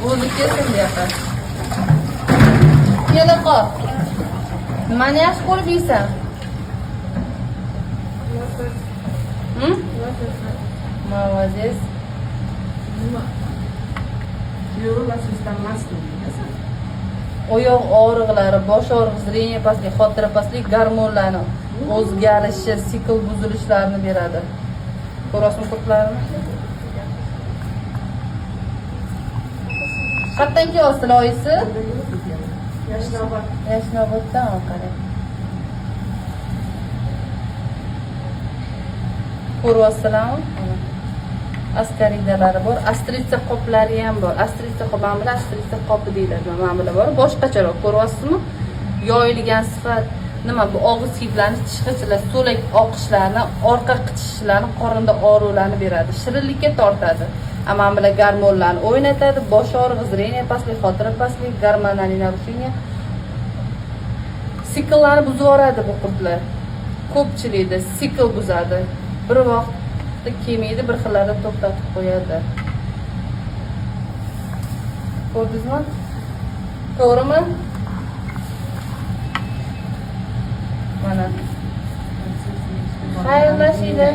o'zi kelsin buyoqqa. Kela qol. Nimani yaxshi ko'rib yeysan? Молодец. Oyoq og'riqlari, bosh og'rig'i, zreniya pastlik, xotira pastlik, gormonlarni o'zgarishi, sikl buzilishlarini beradi. Ko'rasizmi ko'plarini? Qayerdan kelyapsiz, oyisi? Yashnoboddan qarang. Ko'ryapsizlarmi? Askaridalari bor, astritsa qoplari ham bor. Astritsa qop, mana bular astritsa qopi deyiladi. Mana bular bor. Boshqacharoq ko'ryapsizmi? Yoyilgan sifat nima bu og'iz hidlanish, tish g'ijirlash, so'lak oqishlarni, orqa qichishishlarni, qorinda og'riqlarni beradi. Shirinlikka tortadi. Mana bular gormonlarni o'ynatadi, bosh og'rig'i, zreniya pastlik, xotira pastlik, gormonal narusheniya. Sikllarni buzib yuboradi bu qurtlar. Ko'pchilikda sikl buzadi. Bir vaqt kelmaydi, bir xillarda to'xtatib qo'yadi. Ko'rdingizmi? To'g'rimi? Mana. Xayrlashinglar.